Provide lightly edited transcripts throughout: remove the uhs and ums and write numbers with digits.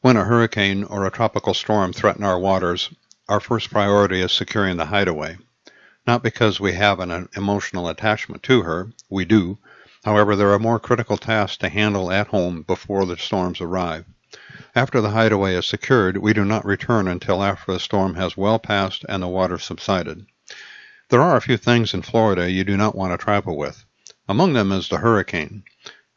When a hurricane or a tropical storm threaten our waters, our first priority is securing the hideaway. Not because we have an emotional attachment to her, we do. However, there are more critical tasks to handle at home before the storms arrive. After the hideaway is secured, we do not return until after the storm has well passed and the water subsided. There are a few things in Florida you do not want to travel with. Among them is the hurricane.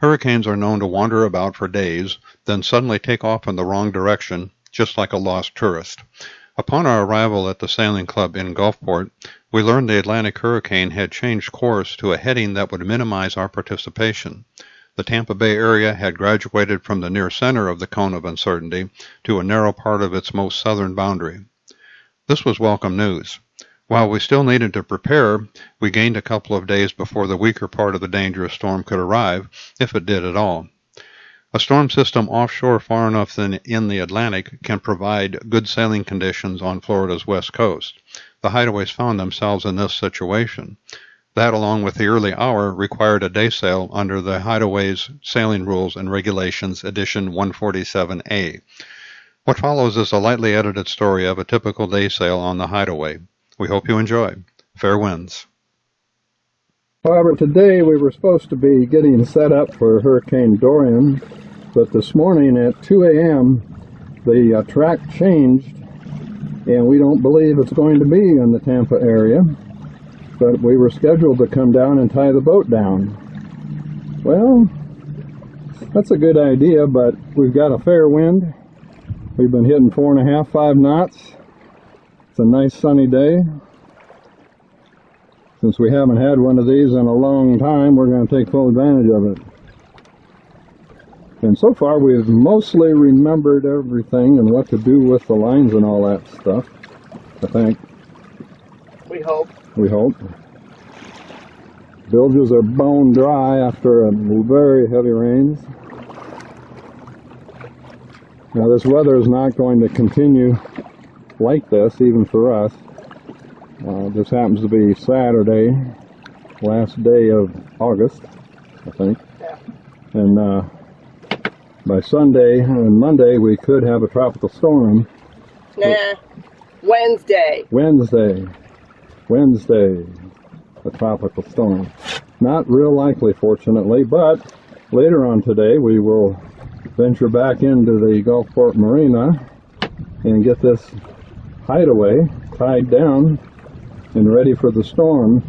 Hurricanes are known to wander about for days, then suddenly take off in the wrong direction, just like a lost tourist. Upon our arrival at the sailing club in Gulfport, we learned the Atlantic hurricane had changed course to a heading that would minimize our participation. The Tampa Bay area had graduated from the near center of the cone of uncertainty to a narrow part of its most southern boundary. This was welcome news. While we still needed to prepare, we gained a couple of days before the weaker part of the dangerous storm could arrive, if it did at all. A storm system offshore far enough in the Atlantic can provide good sailing conditions on Florida's west coast. The hideaways found themselves in this situation. That, along with the early hour, required a day sail under the Hideaway's Sailing Rules and Regulations, edition 147A. What follows is a lightly edited story of a typical day sail on the hideaway. We hope you enjoy. Fair winds. However, today we were supposed to be getting set up for Hurricane Dorian, but this morning at 2 a.m. the track changed, and we don't believe it's going to be in the Tampa area, but we were scheduled to come down and tie the boat down. Well, that's a good idea, but we've got a fair wind. We've been hitting 4.5, 5 knots. It's a nice sunny day. Since we haven't had one of these in a long time, we're going to take full advantage of it. And so far we've mostly remembered everything and what to do with the lines and all that stuff, I think. We hope. We hope. Bilges are bone dry after a very heavy rains. Now this weather is not going to continue like this, even for us. This happens to be Saturday, last day of August, I think. Yeah. And by Sunday and Monday we could have a tropical storm. Nah, Wednesday. Wednesday, a tropical storm. Not real likely, fortunately, but later on today we will venture back into the Gulfport Marina and get this hideaway tied down and ready for the storm.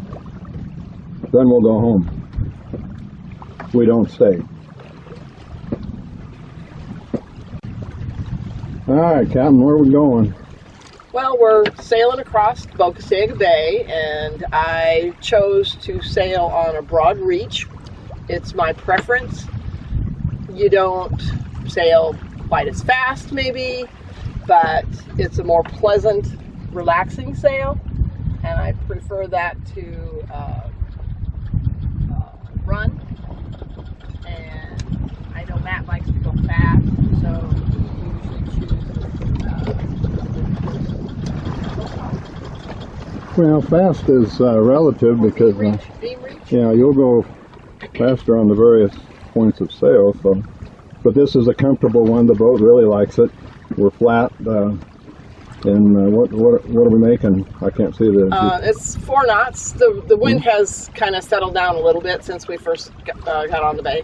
Then we'll go home. We don't stay. Alright, Captain, where are we going? Well, we're sailing across Bocasaga Bay, and I chose to sail on a broad reach. It's my preference. You don't sail quite as fast, maybe, but it's a more pleasant, relaxing sail, and I prefer that to run. And I know Matt likes to go fast, so he usually chooses. Well, fast is relative because Beam reach? yeah, you'll go faster on the various points of sail. So, but this is a comfortable one. The boat really likes it. We're flat. And what are we making? I can't see the. It's 4 knots. The wind has kind of settled down a little bit since we first got on the bay.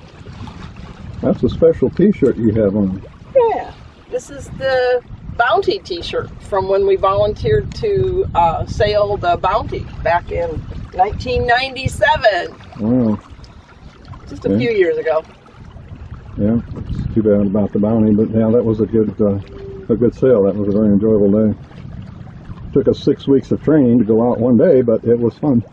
That's a special T-shirt you have on. Yeah, this is the Bounty T-shirt from when we volunteered to sail the Bounty back in 1997. Wow. Just a few years ago. Yeah, it's too bad about the Bounty, but yeah, that was a good sail. That was a very enjoyable day. Took us 6 weeks of training to go out one day, but it was fun.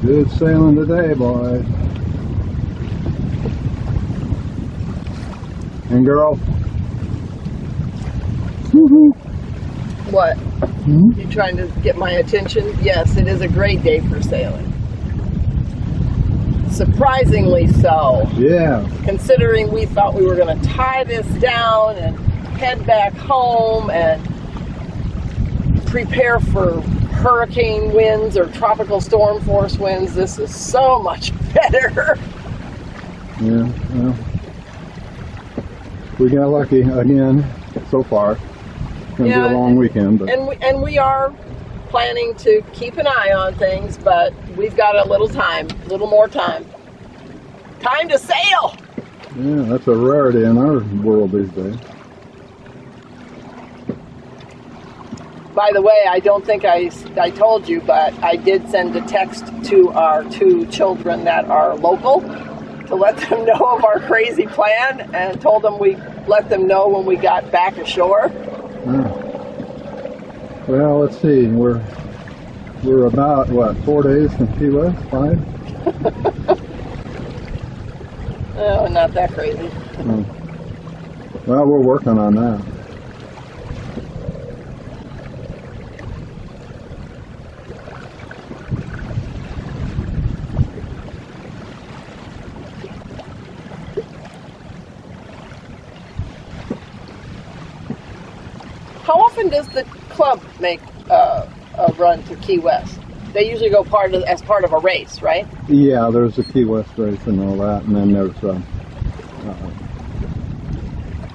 Good sailing today, boys. And girl. What? Hmm? You trying to get my attention? Yes, it is a great day for sailing. Surprisingly so. Yeah. Considering we thought we were going to tie this down and head back home and prepare for hurricane winds or tropical storm force winds, this is so much better. Yeah, well, we got lucky again so far. It's going to be a long weekend. But. And we are planning to keep an eye on things, but we've got a little more time. Time to sail! Yeah, that's a rarity in our world these days. By the way, I don't think I told you, but I did send a text to our 2 children that are local to let them know of our crazy plan, and told them we let them know when we got back ashore. Well, let's see. We're about, what, 4 days from Key West? 5? Oh, not that crazy. Well, we're working on that. How often does the club make a run to Key West? They usually go as part of a race, right? Yeah, there's the Key West race and all that, and then there's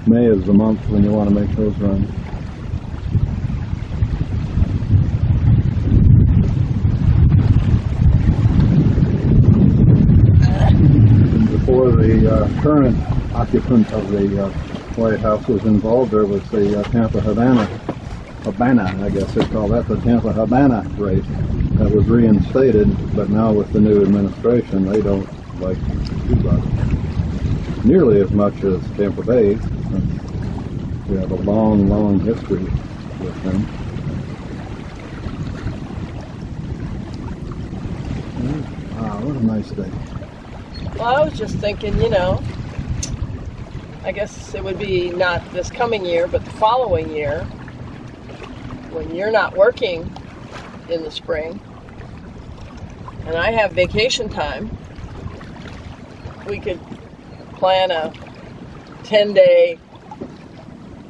May is the month when you want to make those runs. Before the current occupant of the White House was involved, there was the Tampa Habana, I guess they call that the Tampa Habana race. That was reinstated, but now with the new administration, they don't like to do that nearly as much as Tampa Bay. We have a long, long history with them. Wow, what a nice day. Well, I was just thinking, I guess it would be not this coming year, but the following year, when you're not working in the spring, and I have vacation time, we could plan a 10-day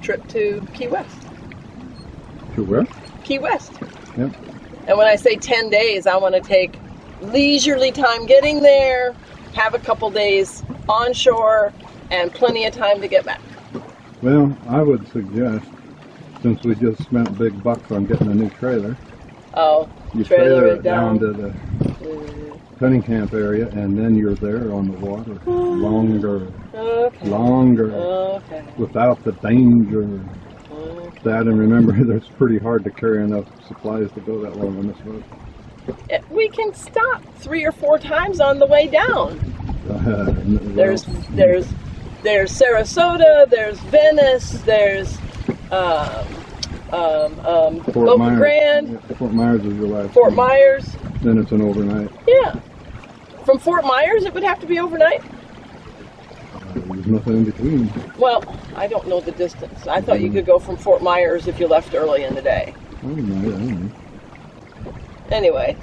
trip to Key West. To where? Key West. Yep. And when I say 10 days, I want to take leisurely time getting there, have a couple days onshore, and plenty of time to get back. Well, I would suggest, since we just spent big bucks on getting a new trailer, you trailer it down to the penny camp area, and then you're there on the water longer, without the danger. That, and remember, it's pretty hard to carry enough supplies to go that long on this boat. We can stop 3 or 4 times on the way down. There's Sarasota, there's Venice, there's Fort Myers. Grand. Yeah, Fort Myers is your last Fort one. Myers. Then it's an overnight. Yeah. From Fort Myers, it would have to be overnight? There's nothing in between. Well, I don't know the distance. I thought you could go from Fort Myers if you left early in the day. Overnight, Anyway,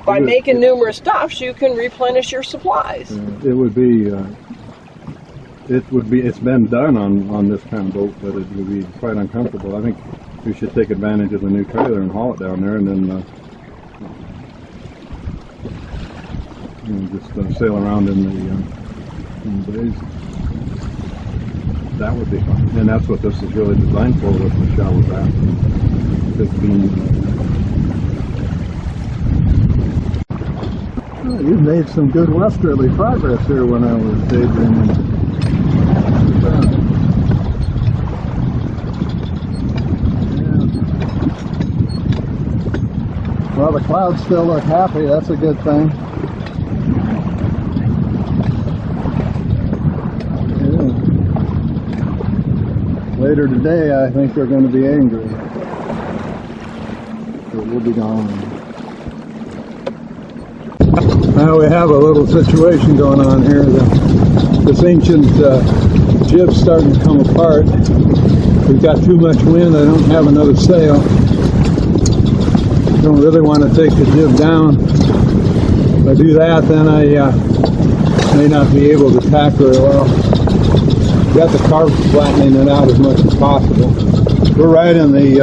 by making numerous stops, you can replenish your supplies. It's been done on this kind of boat, but it would be quite uncomfortable. I think we should take advantage of the new trailer and haul it down there, and then just sail around in the days. That would be fun. And that's what this is really designed for, with the shower bath. 15. Well, you've made some good westerly progress here when I was daydreaming. Well, the clouds still look happy. That's a good thing. Yeah. Later today, I think they're going to be angry. So we'll be gone. Now we have a little situation going on here. This ancient jib's starting to come apart. We've got too much wind. I don't have another sail. Don't really want to take the jib down. If I do that, then I may not be able to tack very well. Got the carb flattening it out as much as possible. We're right in the,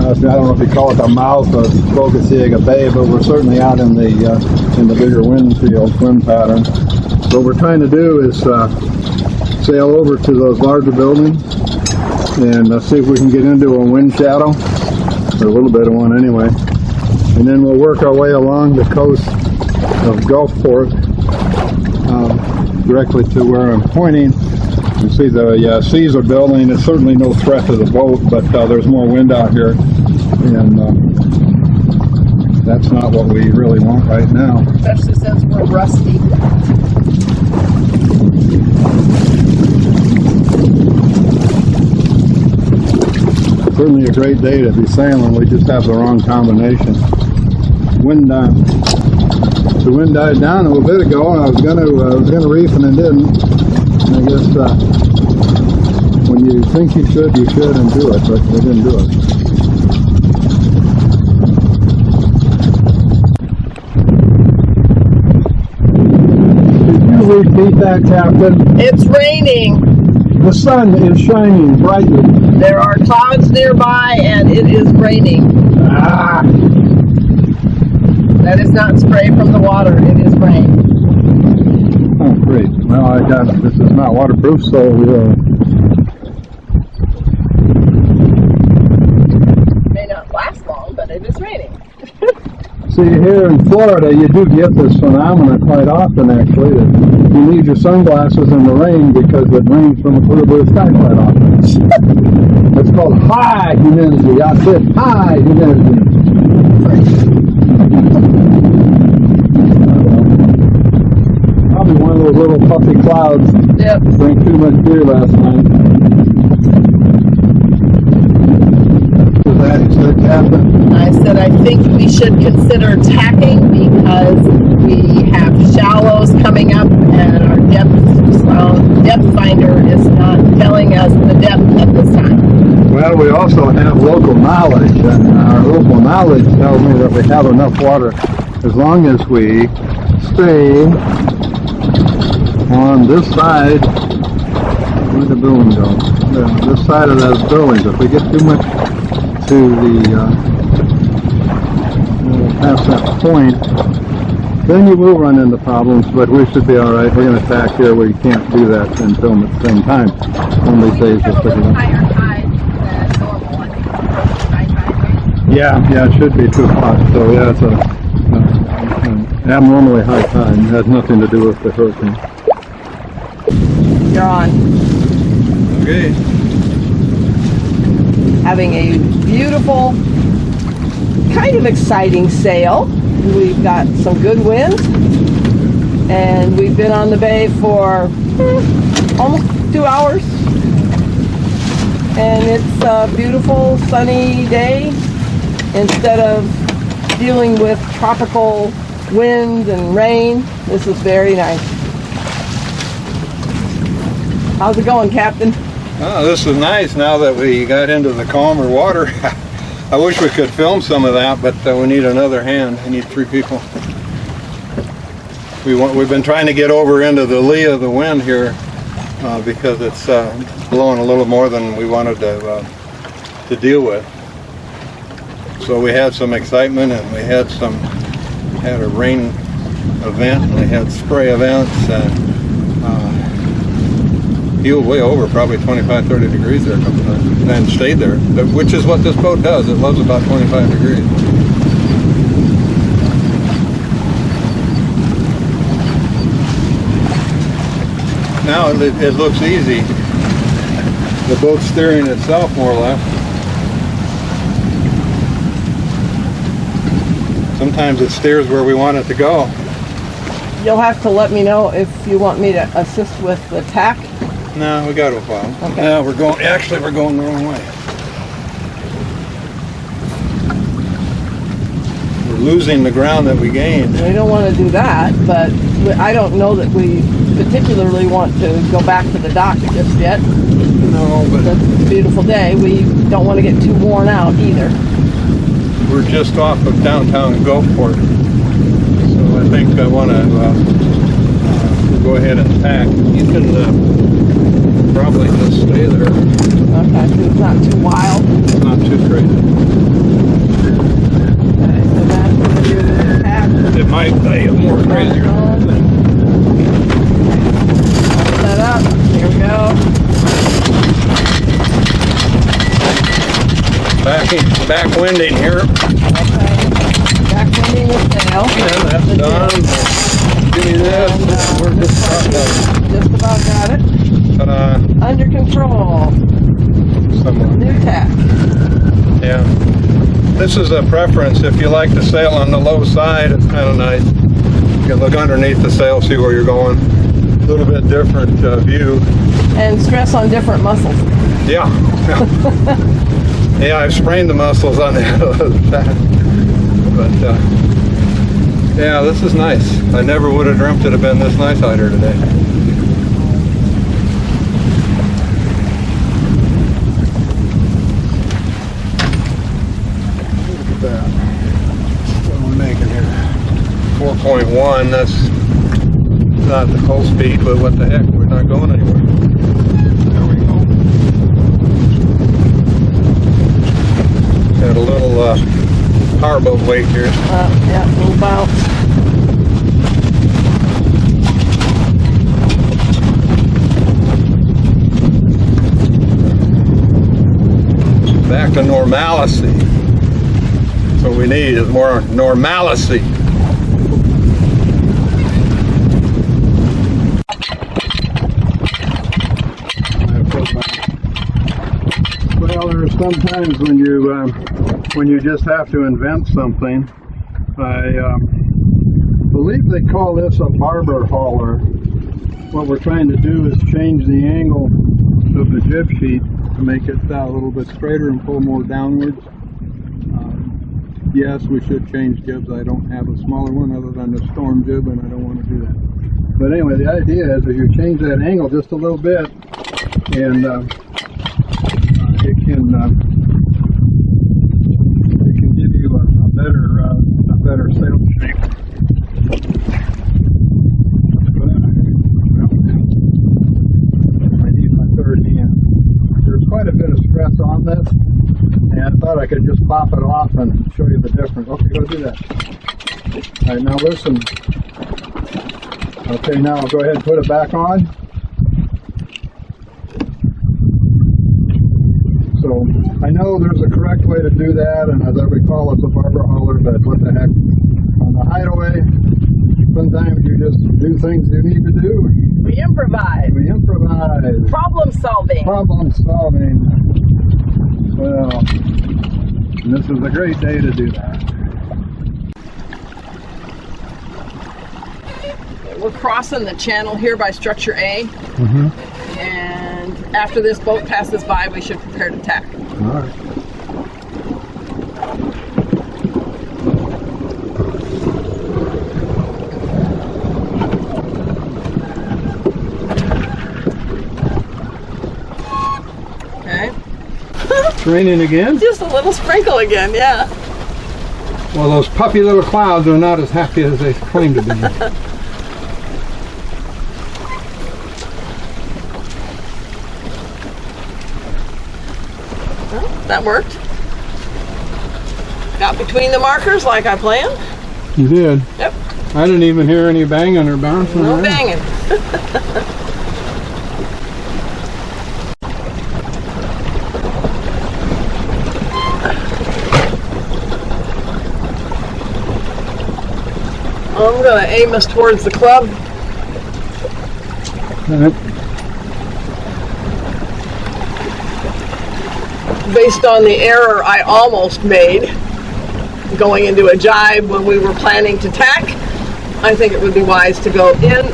I don't know if you call it the mouth of Bocaciega Bay, but we're certainly out in the bigger wind field, wind pattern. What we're trying to do is sail over to those larger buildings and see if we can get into a wind shadow, or a little bit of one anyway. And then we'll work our way along the coast of Gulfport directly to where I'm pointing. You see the seas are building. It's certainly no threat to the boat, but there's more wind out here, and that's not what we really want right now. Especially since we're rusty. Certainly a great day to be sailing. We just have the wrong combination. The wind died down a little bit ago, and I was gonna reef, and it didn't. And I guess when you think you should, and do it, but we didn't do it. Could you repeat that, Captain? It's raining. The sun is shining brightly. There are clouds nearby, and it is raining. Ah! That is not spray from the water. It is rain. Oh, great. Well, this is not waterproof, so It may not last long, but it is raining. see, here in Florida, you do get this phenomenon quite often, actually, that you need your sunglasses in the rain because it rains from a clear blue sky quite often. It's called high humidity. I said high humidity. Probably one of those little puffy clouds. Yep. Drank too much beer last night. I said I think we should consider tacking because we have shallows coming up and our depth finder is not telling us the depth at this time. Well, we also have local knowledge, and our local knowledge tells me that we have enough water as long as we stay on this side. Where'd the building go? Yeah, this side of those buildings. If we get too much to the past that point, then you will run into problems, but we should be all right. We're going to tack here. We can't do that and film at the same time. Only saves us pretty much. Higher tide than normal. I think high tide. Yeah, it should be 2 o'clock. So yeah, it's an abnormally high tide. It has nothing to do with the hurricane. You're on. Okay. Having a beautiful, kind of exciting sail. We've got some good winds, and we've been on the bay for almost 2 hours. And it's a beautiful sunny day instead of dealing with tropical wind and rain. This is very nice. How's it going, Captain? Oh, this is nice now that we got into the calmer water. I wish we could film some of that, but we need another hand. We need 3 people. We've been trying to get over into the lee of the wind here because it's blowing a little more than we wanted to deal with. So we had some excitement, and we had a rain event, and we had spray events, and heeled way over, probably 25-30 degrees there a couple times, and stayed there, which is what this boat does. It loves about 25 degrees. Now it looks easy. The boat's steering itself more or less. Sometimes it steers where we want it to go. You'll have to let me know if you want me to assist with the tack. No, we got a while. Okay. Yeah, we're going the wrong way. We're losing the ground that we gained. We don't want to do that, but I don't know that we particularly want to go back to the dock just yet. No, but It's a beautiful day. We don't want to get too worn out either. we're just off of downtown Gulfport, so I think I want to go ahead and tack. You can probably just stay there. Okay, so it's not too wild. It's not too crazy. Okay, so that's going to do the tack. It might be more crazier. Set up. Here we go. Backwinding here. Okay. Backwinding the sail. And that's The done. jib. Give me this. And, We're just Just about got it. ta-da. Under control. Somewhat. New tack. Yeah. This is a preference. If you like to sail on the low side, it's kind of nice. You can look underneath the sail, see where you're going. A little bit different view. And stress on different muscles. Yeah. Yeah, I've sprained the muscles on the back. But yeah, this is nice. I never would have dreamt it'd have been this nice out here today. Look at that. What are we making here? 4.1. That's not the full speed, but what the heck? We're not going anywhere. There we go. Got a little powerboat weight here. Yeah, a little bounce. Back to normalcy. That's what we need, is more normalcy. Well, there are sometimes when you just have to invent something. I believe they call this a barber hauler. What we're trying to do is change the angle of the jib sheet to make it a little bit straighter and pull more downwards. Yes, we should change jibs. I don't have a smaller one other than the storm jib, and I don't want to do that. But anyway, the idea is that you change that angle just a little bit, and it can give you a better sail shape. I need my third hand. There's quite a bit of stress on this, and I thought I could just pop it off and show you the difference. Okay, go do that. All right, now listen. Okay, now I'll go ahead and put it back on. So I know there's a correct way to do that, and as I recall, it's a barber hauler, but what the heck. On the Hideaway, sometimes you just do things you need to do. We improvise. We improvise. Problem solving. Problem solving. Well, this is a great day to do that. We're crossing the channel here by structure A. Mm-hmm. And after this boat passes by, we should prepare to tack. All right. Okay. It's raining again? Just a little sprinkle again, yeah. Well, those puppy little clouds are not as happy as they claim to be. Well, that worked. Got between the markers like I planned. You did? Yep. I didn't even hear any banging or bouncing No around. banging. I'm going to aim us towards the club. Based on the error I almost made going into a jibe when we were planning to tack, I think it would be wise to go in.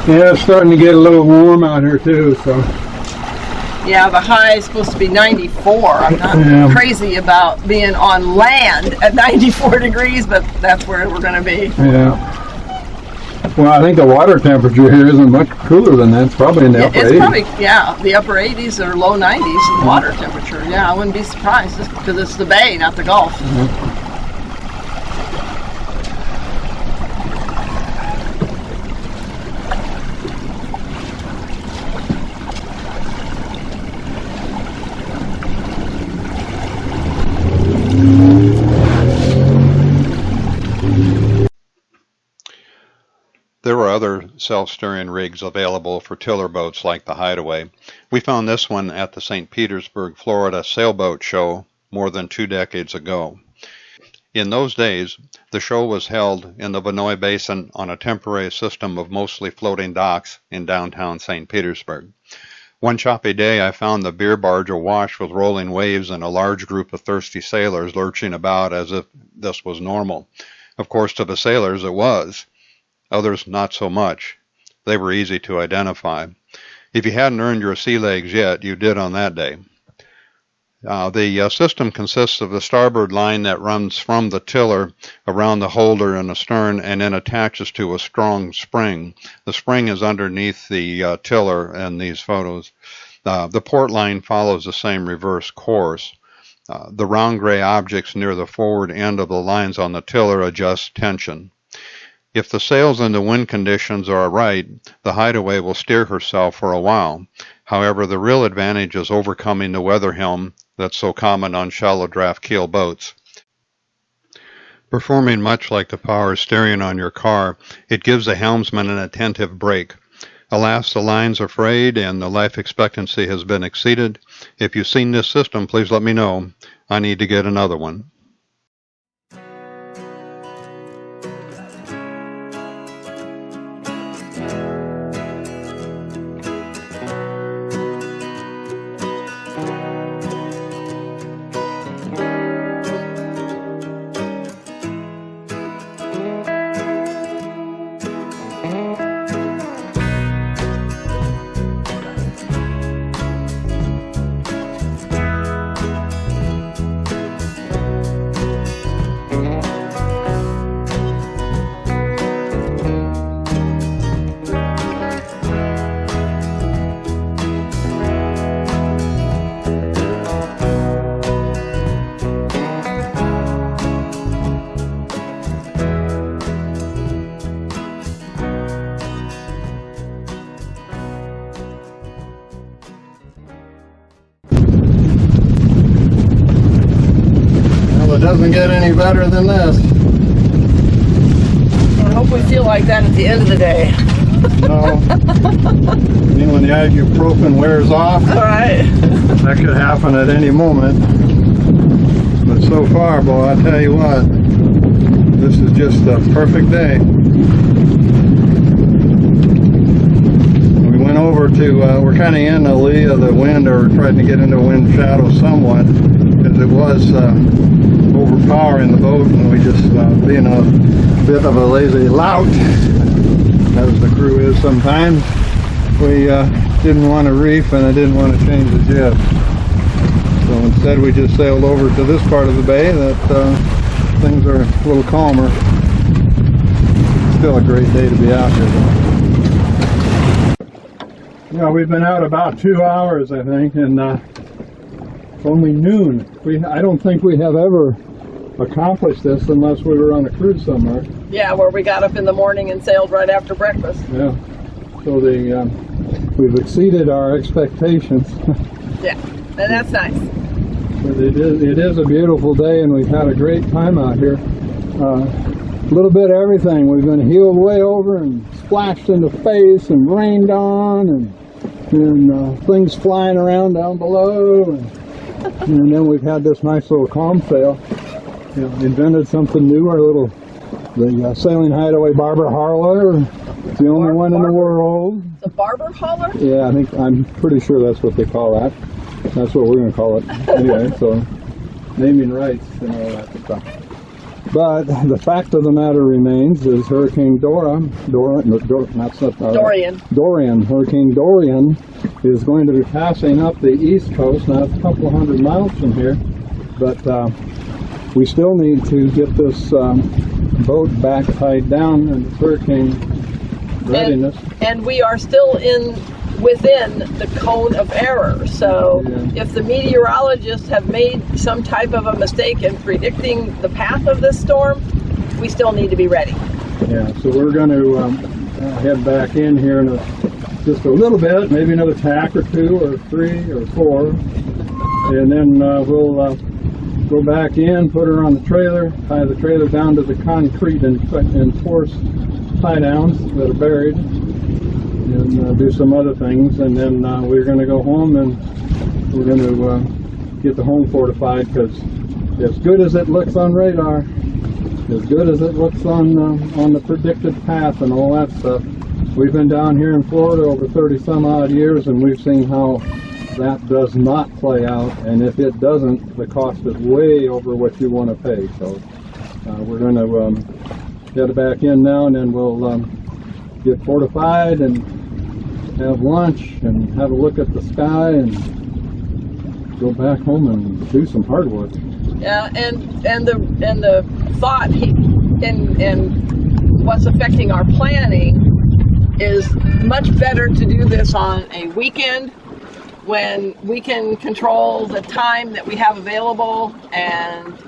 Yeah, it's starting to get a little warm out here too, so. Yeah, the high is supposed to be 94. I'm not crazy about being on land at 94 degrees, but that's where we're going to be. Yeah. Well, I think the water temperature here isn't much cooler than that. It's probably in the upper 80s. It's probably, yeah, the upper 80s or low 90s in water temperature. Yeah, I wouldn't be surprised just because it's the bay, not the Gulf. There were other self-steering rigs available for tiller boats like the Hideaway. We found this one at the St. Petersburg, Florida sailboat show more than 2 decades ago. In those days, the show was held in the Vinoy Basin on a temporary system of mostly floating docks in downtown St. Petersburg. One choppy day, I found the beer barge awash with rolling waves and a large group of thirsty sailors lurching about as if this was normal. Of course, to the sailors it was. Others not so much. They were easy to identify. If you hadn't earned your sea legs yet, you did on that day. The system consists of the starboard line that runs from the tiller around the holder in the stern and then attaches to a strong spring. The spring is underneath the tiller in these photos. The port line follows the same reverse course. The round gray objects near the forward end of the lines on the tiller adjust tension. If the sails and the wind conditions are right, the Hideaway will steer herself for a while. However, the real advantage is overcoming the weather helm that's so common on shallow draft keel boats. Performing much like the power steering on your car, it gives the helmsman an attentive brake. Alas, the lines are frayed and the life expectancy has been exceeded. If you've seen this system, please let me know. I need to get another one. It doesn't get any better than this. I hope we feel like that at the end of the day. No. I mean, when the ibuprofen wears off, Alright. that could happen at any moment. But so far, boy, I tell you what, this is just a perfect day. We went over to, we're kind of in the lee of the wind, or trying to get into wind shadow somewhat, because it was overpowering the boat, and we just, being a bit of a lazy lout, as the crew is sometimes, we didn't want to reef and I didn't want to change the jib. So instead we just sailed over to this part of the bay that things are a little calmer. Still a great day to be out here though. Yeah, we've been out about 2 hours, I think, and it's only noon. I don't think we have ever accomplished this unless we were on a cruise somewhere. Yeah, where we got up in the morning and sailed right after breakfast. Yeah, so we've exceeded our expectations. Yeah, and that's nice. But it is a beautiful day, and we've had a great time out here. A little bit of everything. We've been heeled way over and splashed in the face and rained on, and things flying around down below, and then we've had this nice little calm sail. You know, invented something new. The Sailing Hideaway barber hauler. It's the only one in the world. The barber hauler? Yeah, I'm pretty sure that's what they call that. That's what we're going to call it. Anyway, so naming rights and all that stuff. But the fact of the matter remains is Hurricane Dorian, Hurricane Dorian is going to be passing up the east coast. Now it's a couple of hundred miles from here, but we still need to get this boat back tied down in hurricane readiness. And we are still within the cone of error. So if the meteorologists have made some type of a mistake in predicting the path of this storm, we still need to be ready. Yeah, so we're going to head back in here in just a little bit, maybe another tack or two or three or four, and then we'll go back in, put her on the trailer, tie the trailer down to the concrete and force tie downs that are buried, and do some other things, and then we're going to go home and we're going to get the home fortified, because as good as it looks on radar, as good as it looks on the predicted path and all that stuff, we've been down here in Florida over 30 some odd years, and we've seen how that does not play out, and if it doesn't, the cost is way over what you want to pay. So we're going to get back in now, and then we'll get fortified and have lunch and have a look at the sky and go back home and do some hard work. Yeah, and the thought and what's affecting our planning is much better to do this on a weekend when we can control the time that we have available and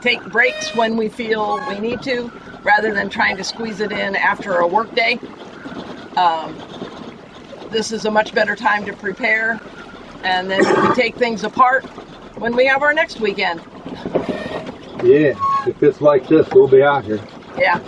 take breaks when we feel we need to, rather than trying to squeeze it in after a work day. This is a much better time to prepare, and then we take things apart when we have our next weekend. Yeah, if it's like this, we'll be out here. Yeah.